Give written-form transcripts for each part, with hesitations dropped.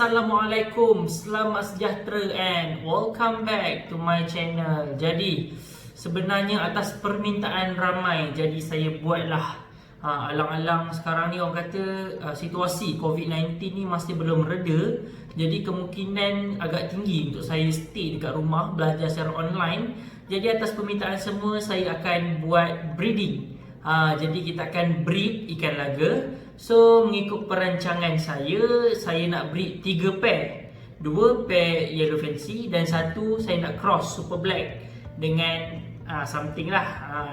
Assalamualaikum, selamat sejahtera and welcome back to my channel. Jadi sebenarnya atas permintaan ramai, jadi saya buatlah alang-alang sekarang ni orang kata situasi COVID-19 ni masih belum reda. Jadi kemungkinan agak tinggi untuk saya stay dekat rumah belajar secara online. Jadi atas permintaan semua saya akan buat breeding. Jadi kita akan breed ikan laga. So mengikut perancangan saya nak breed 3 pair. 2 pair yellow fancy dan 1 saya nak cross super black dengan something lah.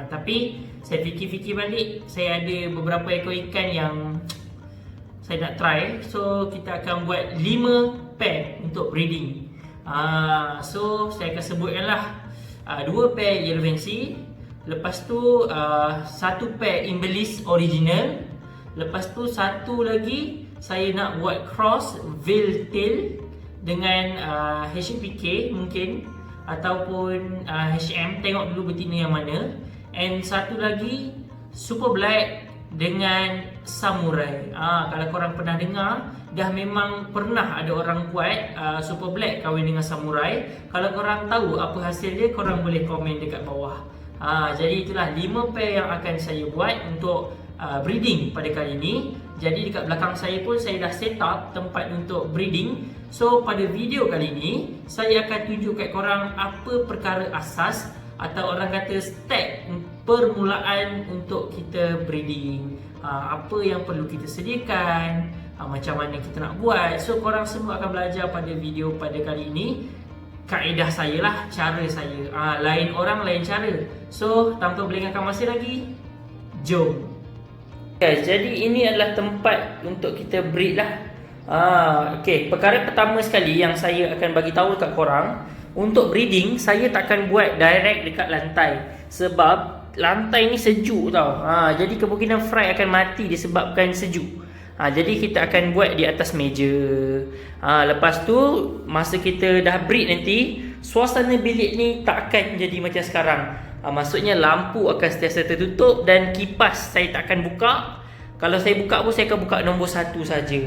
Tapi saya fikir-fikir balik, saya ada beberapa ekor ikan yang saya nak try. So kita akan buat 5 pair untuk breeding. So saya akan sebutkanlah 2 pair yellow fancy. Lepas tu 1 pair Embellis original. Lepas tu 1 lagi saya nak buat cross veil tail dengan HPK mungkin ataupun HM, tengok dulu betina yang mana. And 1 lagi super black dengan samurai. Kalau korang pernah dengar, dah memang pernah ada orang buat super black kahwin dengan samurai. Kalau korang tahu apa hasil dia, korang boleh komen dekat bawah. Jadi itulah 5 pair yang akan saya buat untuk breeding pada kali ini. Jadi dekat belakang saya pun saya dah set up tempat untuk breeding. So pada video kali ini saya akan tunjuk kat korang apa perkara asas atau orang kata step permulaan untuk kita breeding. Apa yang perlu kita sediakan, macam mana kita nak buat. So korang semua akan belajar pada video pada kali ini. Kaedah saya lah, cara saya. Lain orang lain cara. So tanpa melengahkan masa lagi, jom. Jadi ini adalah tempat untuk kita breed lah. Perkara pertama sekali yang saya akan bagi tahu dekat korang, untuk breeding saya takkan buat direct dekat lantai sebab lantai ni sejuk tau. Jadi kemungkinan fry akan mati disebabkan sejuk. Jadi kita akan buat di atas meja. Lepas tu masa kita dah breed nanti, suasana bilik ni tak akan jadi macam sekarang. Maksudnya lampu akan sentiasa tertutup dan kipas saya tak akan buka. Kalau saya buka pun saya akan buka nombor 1 saja.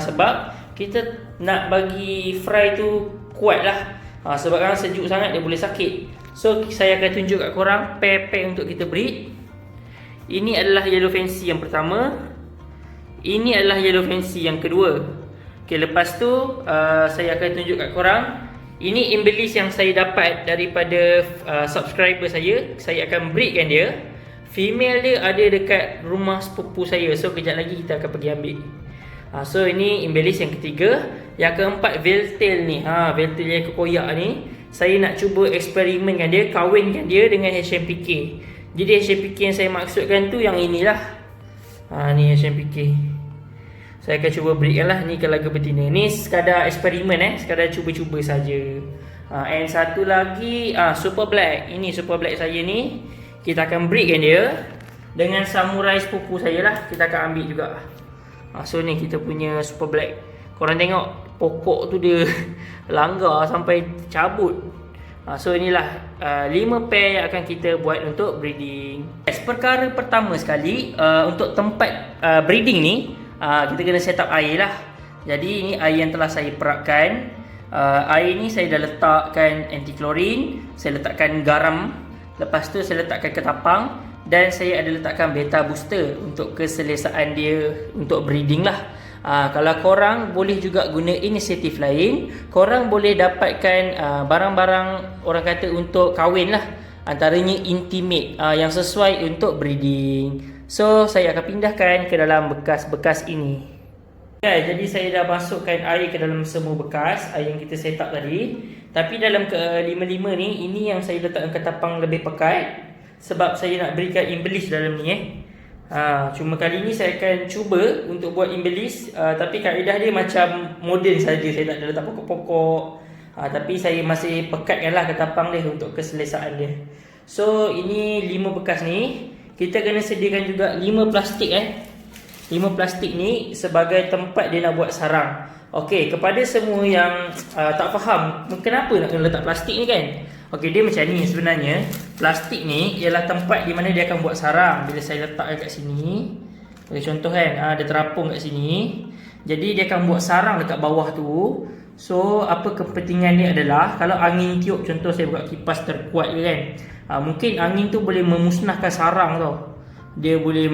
Sebab kita nak bagi fry tu kuat lah. Sebab kalau sejuk sangat dia boleh sakit. So saya akan tunjuk kat korang pair-pair untuk kita breed. Ini adalah yellow fancy yang pertama. Ini adalah yellow fancy yang kedua. Lepas tu saya akan tunjuk kat korang. Ini Embellis yang saya dapat daripada subscriber saya. Saya akan breedkan dia. Female dia ada dekat rumah sepupu saya. So kejap lagi kita akan pergi ambil. So ini Embellis yang ketiga. Yang keempat veil tail ni. Veil tail yang kekoyak ni, saya nak cuba eksperimenkan dia, kawinkan dia dengan HMPK. Jadi HMPK yang saya maksudkan tu yang inilah. Ni HMPK. Saya akan cuba breedkan lah. Ni kelaga betina. Ni sekadar eksperimen sekadar cuba-cuba saja. And satu lagi super black. Ini super black saya ni, kita akan breedkan dia dengan samurai sepupu saya lah. Kita akan ambil juga. So ni kita punya super black. Korang tengok pokok tu dia langgar sampai cabut. So inilah 5 pair yang akan kita buat untuk breeding. Perkara pertama sekali, untuk tempat breeding ni, kita kena set up air lah. Jadi ini air yang telah saya perapkan. Air ni saya dah letakkan anti-klorin, saya letakkan garam. Lepas tu saya letakkan ketapang. Dan saya ada letakkan beta booster untuk keselesaan dia untuk breeding lah. Kalau korang boleh juga guna inisiatif lain, korang boleh dapatkan barang-barang orang kata untuk kahwin lah. Antaranya intimate yang sesuai untuk breeding. So saya akan pindahkan ke dalam bekas-bekas ini. Jadi saya dah masukkan air ke dalam semua bekas air yang kita set up tadi. Tapi dalam ke-5-5 ni, ini yang saya letakkan ketapang lebih pekat. Sebab saya nak berikan Embellis dalam ni cuma kali ni saya akan cuba untuk buat Embellis, tapi kaedah dia macam moden saja. Saya tak ada letak pokok-pokok, tapi saya masih pekatkan lah ketapang dia untuk keselesaan dia. So ini 5 bekas ni. Kita kena sediakan juga 5 plastik 5 plastik ni sebagai tempat dia nak buat sarang. Kepada semua yang tak faham kenapa nak kena letak plastik ni kan. Dia macam ni sebenarnya. Plastik ni ialah tempat di mana dia akan buat sarang. Bila saya letak kat sini, contoh kan, ada terapung kat sini. Jadi dia akan buat sarang dekat bawah tu. So apa kepentingan dia adalah kalau angin tiup, contoh saya buka kipas terkuat je kan, mungkin angin tu boleh memusnahkan sarang tau. Dia boleh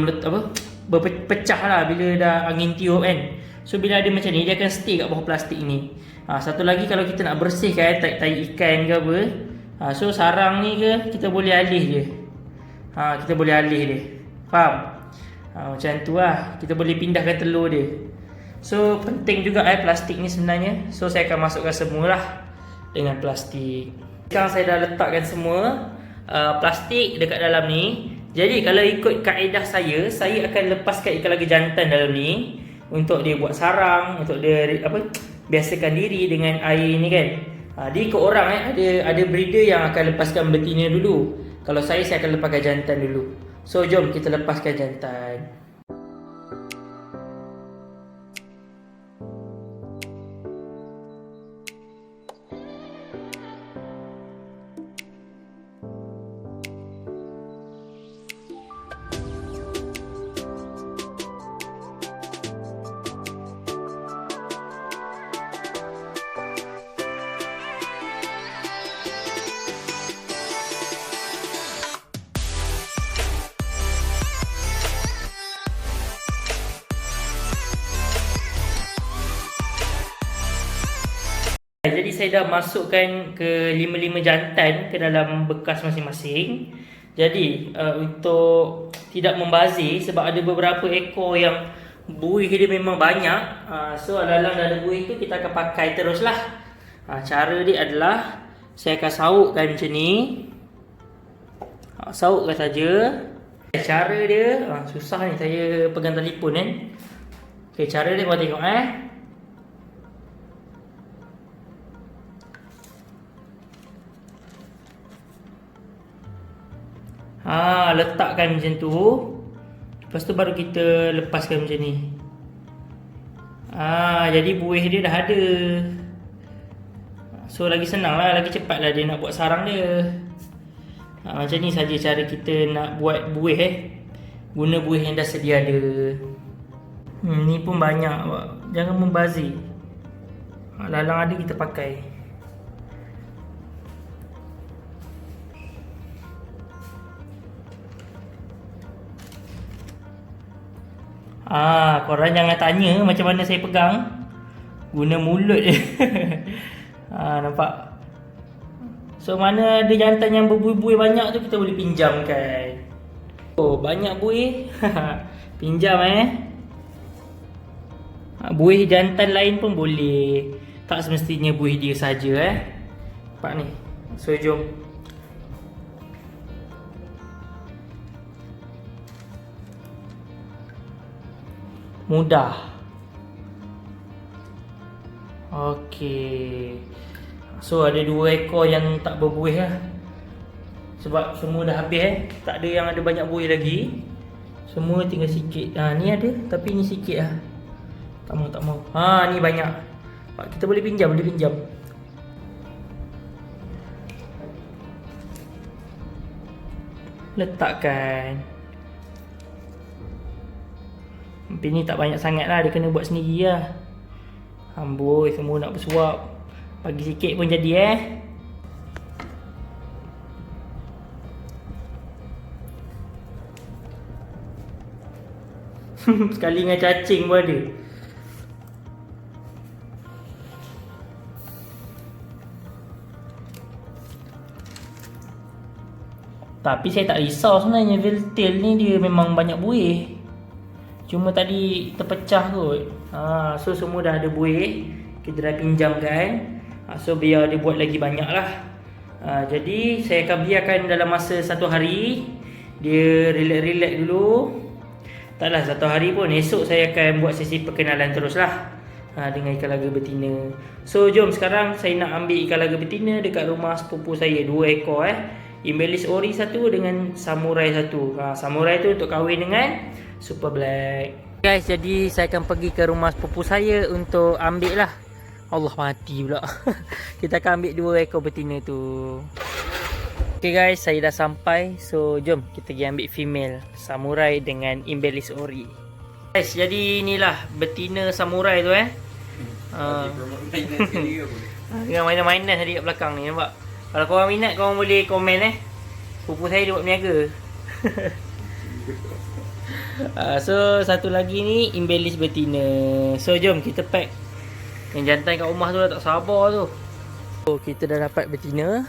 berpecah lah bila dah angin tiup kan. So bila ada macam ni, dia akan stay kat bawah plastik ni. Satu lagi, kalau kita nak bersihkan tai ikan ke apa, so sarang ni ke kita boleh alih dia. Kita boleh alih dia. Faham? Macam tu lah. Kita boleh pindahkan telur dia. So penting juga plastik ni sebenarnya. So saya akan masukkan semualah dengan plastik. Sekarang saya dah letakkan semua plastik dekat dalam ni. Jadi kalau ikut kaedah saya akan lepaskan ikan lagi jantan dalam ni untuk dia buat sarang, untuk dia biasakan diri dengan air ni kan. Dia ikut orang ada breeder yang akan lepaskan betina dulu. Kalau saya akan lepaskan jantan dulu. So jom kita lepaskan jantan. Jadi saya dah masukkan ke 5 jantan ke dalam bekas masing-masing. Jadi untuk tidak membazir, sebab ada beberapa ekor yang buih dia memang banyak, so alang-alang dah ada buih tu kita akan pakai teruslah. Cara dia adalah saya akan sautkan macam ni. Sautkan saja. Cara dia susah ni, saya pegang telefon kan. Okay, cara dia kau tengok letakkan macam tu. Lepas tu baru kita lepaskan macam ni. Jadi buih dia dah ada. So lagi senang lah, lagi cepat lah dia nak buat sarang dia. Macam ni saja cara kita nak buat buih guna buih yang dah sedia ada. Ni pun banyak, jangan membazir. Lalang ada kita pakai. Korang jangan tanya macam mana saya pegang. Guna mulut je. Nampak? So mana ada jantan yang berbuih-buih banyak tu, kita boleh pinjamkan. Oh, banyak buih. Pinjam buih jantan lain pun boleh. Tak semestinya buih dia saja Nampak ni. So jom. Mudah. Okey. So ada 2 ekor yang tak berbuih lah. Sebab semua dah habis tak ada yang ada banyak buih lagi. Semua tinggal sikit. Ni ada tapi ni sikit lah. Tak mau. Ni banyak. Kita boleh pinjam. Letakkan. Tapi ni tak banyak sangat lah, dia kena buat sendiri lah. Amboi, semua nak bersuap. Bagi sikit pun jadi Sekali dengan cacing pun ada. Tapi saya tak risau sebenarnya, Veltail ni dia memang banyak buih. Cuma tadi terpecah kot. So semua dah ada buih. Kita dah pinjamkan. So biar dia buat lagi banyak lah. Jadi saya akan biarkan dalam masa 1 hari. Dia relax-relax dulu. Taklah 1 hari pun. Esok saya akan buat sesi perkenalan terus lah dengan ikan laga betina. So jom sekarang saya nak ambil ikan laga betina dekat rumah sepupu saya. 2 ekor Embellis ori 1 dengan samurai 1. Samurai tu untuk kahwin dengan Super Black. Guys, jadi saya akan pergi ke rumah sepupu saya untuk ambil lah. Allah, mati pula. Kita akan ambil 2 ekor betina tu. Okay guys, saya dah sampai. So jom kita pergi ambil female samurai dengan Embellis ori. Guys, jadi inilah betina samurai tu dengan mainan-mainan tadi kat belakang ni, nampak? Kalau korang minat, korang boleh komen Pupu saya dia buat berniaga. So satu lagi ni embellish betina. So jom kita pack. Yang jantan kat rumah tu dah tak sabar tu. So kita dah dapat betina.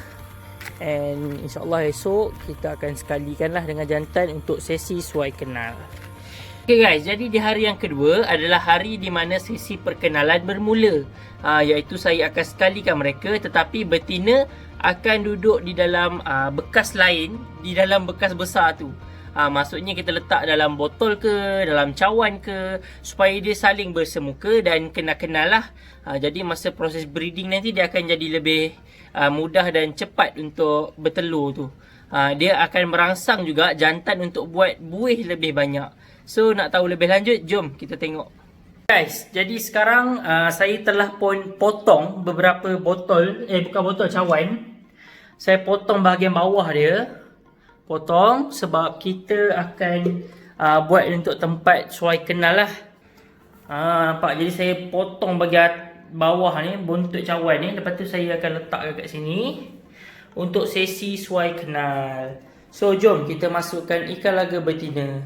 And insyaAllah esok kita akan sekalikan lah dengan jantan untuk sesi suai kenal. Okay guys, jadi di hari yang kedua adalah hari di mana sesi perkenalan bermula. Iaitu saya akan sekalikan mereka, tetapi betina akan duduk di dalam bekas lain, di dalam bekas besar tu. Maksudnya kita letak dalam botol ke, dalam cawan ke, supaya dia saling bersemuka dan kenal-kenal lah. Jadi masa proses breeding nanti dia akan jadi lebih mudah dan cepat untuk bertelur tu. Dia akan merangsang juga jantan untuk buat buih lebih banyak. So nak tahu lebih lanjut, jom kita tengok. Guys, jadi sekarang saya telah pun potong beberapa botol, bukan botol, cawan. Saya potong bahagian bawah dia. Potong sebab kita akan buat untuk tempat suai kenal lah. Nampak? Jadi saya potong bahagian bawah ni, buntut cawan ni. Lepas tu saya akan letak kat sini untuk sesi suai kenal. So jom kita masukkan ikan laga betina.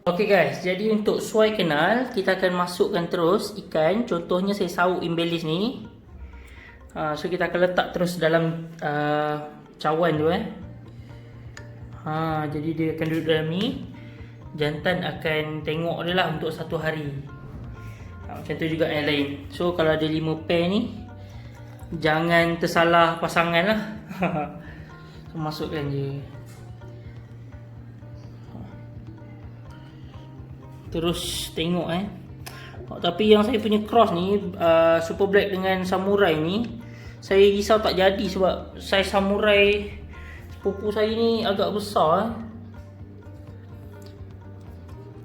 Ok guys, jadi untuk suai kenal kita akan masukkan terus ikan. Contohnya saya sauk embellish ni. So kita akan letak terus dalam cawan tu jadi dia akan duduk dalam ni. Jantan akan tengok dia lah untuk satu hari. Macam tu juga yang lain. So kalau ada 5 pair ni, jangan tersalah pasangan lah. So, masukkan je. Terus tengok tapi yang saya punya cross ni Super Black dengan Samurai ni, saya risau tak jadi sebab saiz Samurai sepupu saya ni agak besar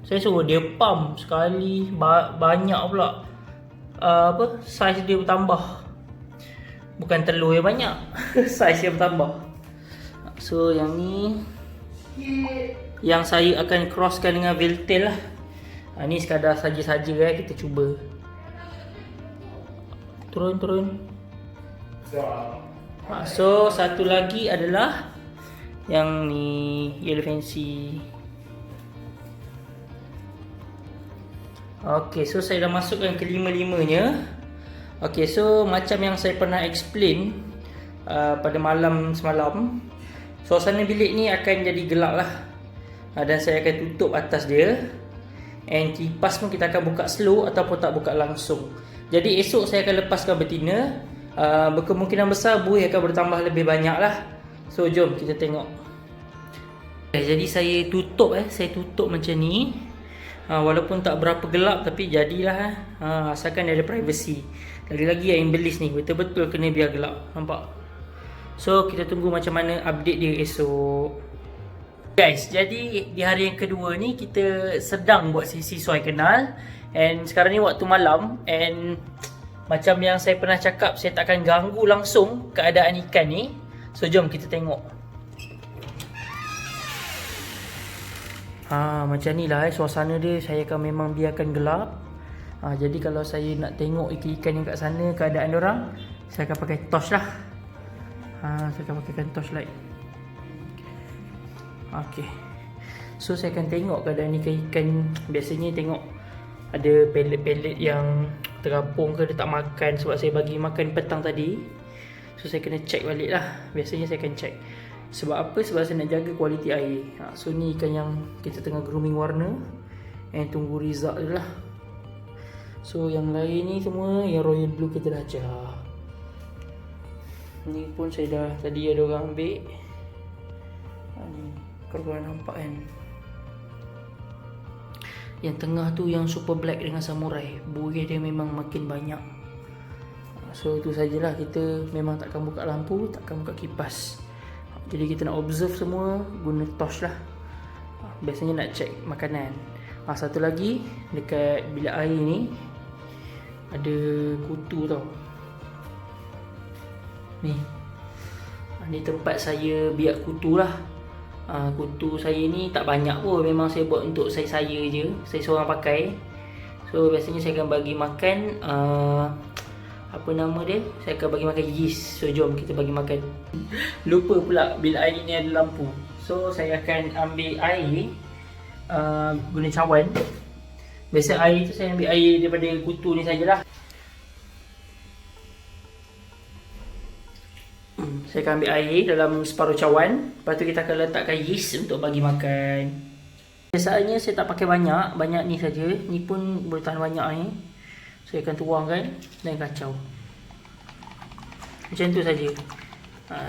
Saya suruh dia pump sekali banyak pula saiz dia bertambah. Bukan telur yang banyak, saiz dia bertambah. So yang ni yang saya akan crosskan dengan Veltail lah. Ni sekadar saja-saja kita cuba. Turun. So satu lagi adalah yang ni, Yellow Fancy. Ok, so saya dah masukkan kelima-limanya. Ok, so macam yang saya pernah explain pada malam semalam, suasana bilik ni akan jadi gelap lah. Dan saya akan tutup atas dia. And kipas pun kita akan buka slow ataupun tak buka langsung. Jadi esok saya akan lepaskan betina. Berkemungkinan besar buih akan bertambah lebih banyak lah. So jom kita tengok. Jadi saya tutup saya tutup macam ni. Walaupun tak berapa gelap tapi jadilah asalkan ada privacy. Lagi-lagi yang embellish ni betul-betul kena biar gelap. Nampak? So kita tunggu macam mana update dia esok. Guys, jadi di hari yang kedua ni kita sedang buat sesi suai kenal. And sekarang ni waktu malam. And macam yang saya pernah cakap, saya tak akan ganggu langsung keadaan ikan ni. So jom kita tengok. Macam ni lah suasana dia. Saya akan memang biarkan gelap. Jadi kalau saya nak tengok ikan-ikan yang kat sana, keadaan orang, saya akan pakai torch lah. Saya akan pakaikan torchlight. Okay, so saya akan tengok keadaan ikan-ikan. Biasanya tengok ada pelet-pelet yang terapung ke, dia tak makan sebab saya bagi makan petang tadi. So saya kena check balik lah. Biasanya saya akan check. Sebab apa? Sebab saya nak jaga kualiti air. So ni ikan yang kita tengah grooming warna. And tunggu result je lah. So yang lain ni semua yang royal blue kita dah ajar. Ni pun saya dah, tadi ada orang ambil. Ni kalau korang nampak kan, yang tengah tu yang Super Black dengan Samurai, buih dia memang makin banyak. So itu sajalah, kita memang takkan buka lampu, takkan buka kipas. Jadi kita nak observe semua guna torch lah. Biasanya nak check makanan. Satu lagi, dekat bilik air ni ada kutu tau. Ni tempat saya biak kutu lah. Kutu saya ni tak banyak pun, memang saya buat untuk saya je, saya seorang pakai. So biasanya saya akan bagi makan apa nama dia, saya akan bagi makan yeast. So jom kita bagi makan. Lupa pula bil air ni ada lampu. So saya akan ambil air guna cawan. Biasa air tu saya ambil air daripada kutu ni sajalah. Saya akan ambil air dalam separuh cawan. Lepas tu kita akan letakkan yeast untuk bagi makan. Biasanya saya tak pakai banyak. Banyak ni saja. Ni pun boleh tahan banyak ni. Saya akan tuangkan dan kacau. Macam tu saja.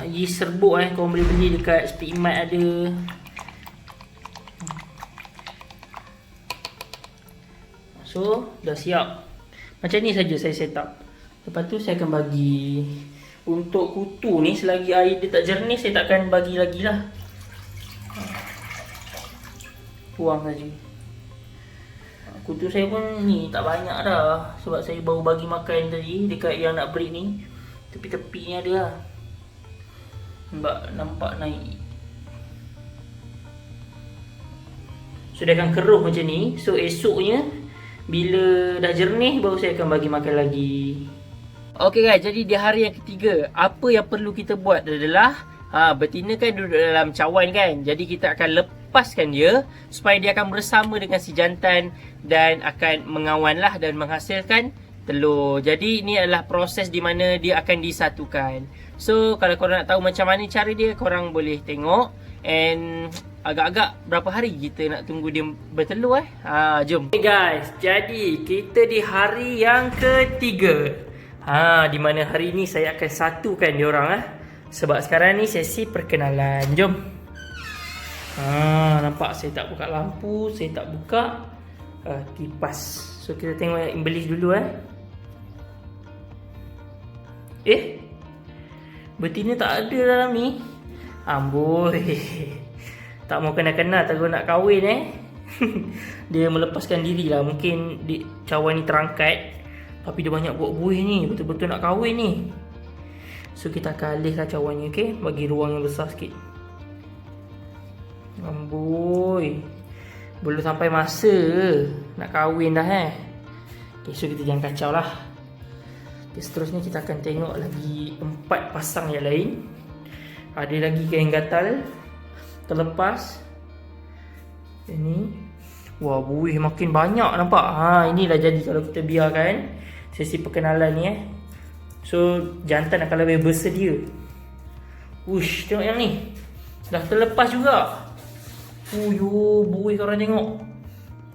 Yeast serbuk korang boleh beli dekat Speedmart ada. So dah siap. Macam ni saja saya set up. Lepas tu saya akan bagi. Untuk kutu ni selagi air dia tak jernih, saya takkan bagi lagi lah. Tuang saja. Kutu saya pun ni tak banyak dah, sebab saya baru bagi makan tadi dekat yang nak break ni. Tepi-tepi ni ada lah. Nampak naik. So dia akan keruh macam ni. So esoknya bila dah jernih baru saya akan bagi makan lagi. Okay guys, jadi di hari yang ketiga, apa yang perlu kita buat adalah betina kan duduk dalam cawan kan. Jadi kita akan lepaskan dia supaya dia akan bersama dengan si jantan dan akan mengawanlah dan menghasilkan telur. Jadi ini adalah proses di mana dia akan disatukan. So kalau korang nak tahu macam mana cara dia, korang boleh tengok. And agak-agak berapa hari kita nak tunggu dia bertelur jom. Okay guys, jadi kita di hari yang ketiga. Di mana hari ni saya akan satukan diorang sebab sekarang ni sesi perkenalan. Jom. Nampak saya tak buka lampu, saya tak buka kipas. So kita tengok yang English dulu betina tak ada dalam ni. Amboi. Tak mau kenal-kenal, tak nak kahwin Dia melepaskan diri lah. Mungkin cawan ni terangkat, tapi dia banyak buat buih ni, betul-betul nak kahwin ni. So kita akan alihkan cawan ni, okay? Bagi ruang yang besar sikit. Amboi, belum sampai masa nak kahwin dah okay, so kita jangan kacau lah. Okay, seterusnya kita akan tengok lagi 4 pasang yang lain. Ada lagi kain gatal terlepas. Ini. Wah, buih makin banyak nampak. Inilah jadi kalau kita biarkan sesi perkenalan ni So jantan akan lebih bersedia. Ush, tengok yang ni. Dah terlepas juga. Buih korang tengok.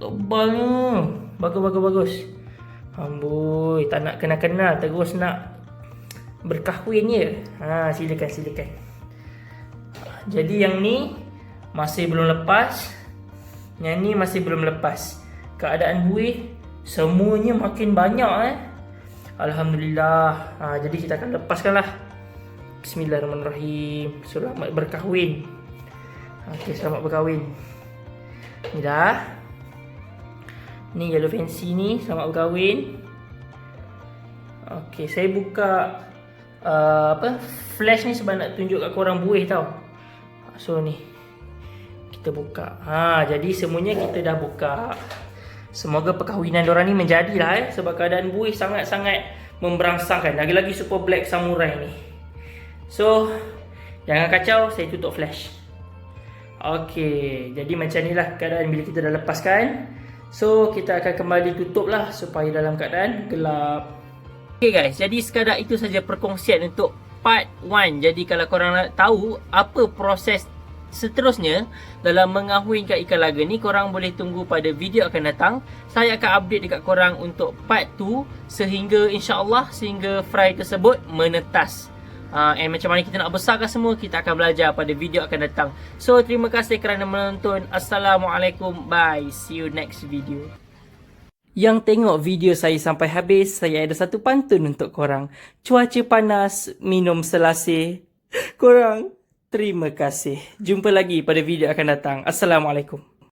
Tebalnya. Bagus. Amboi, tak nak kenal-kenal, terus nak berkahwin je. Silakan. Jadi yang ni masih belum lepas. Yang ni masih belum lepas. Keadaan buih semuanya makin banyak Alhamdulillah. Jadi kita akan lepaskan lah. Bismillahirrahmanirrahim. Selamat berkahwin. Okay, selamat berkahwin. Ni dah. Ni yellow fancy ni, selamat berkahwin. Okay, saya buka flash ni sebab nak tunjuk kat korang buih tau. So ni kita buka. Jadi semuanya kita dah buka. Semoga perkahwinan diorang ni menjadilah sebab keadaan buih sangat-sangat memberangsangkan. Lagi-lagi super black samurai ni. So jangan kacau, saya tutup flash. Okay, jadi macam ni lah keadaan bila kita dah lepaskan. So kita akan kembali tutup lah supaya dalam keadaan gelap. Okay guys, jadi sekadar itu saja perkongsian untuk part 1. Jadi kalau korang nak tahu apa proses seterusnya dalam mengahwinkan ikan laga ni, korang boleh tunggu pada video akan datang. Saya akan update dekat korang untuk part 2 sehingga insyaAllah sehingga fry tersebut menetas. And macam mana kita nak besarkan semua, kita akan belajar pada video akan datang. So terima kasih kerana menonton. Assalamualaikum. Bye. See you next video. Yang tengok video saya sampai habis, saya ada satu pantun untuk korang. Cuaca panas, minum selasih. Korang, terima kasih. Jumpa lagi pada video akan datang. Assalamualaikum.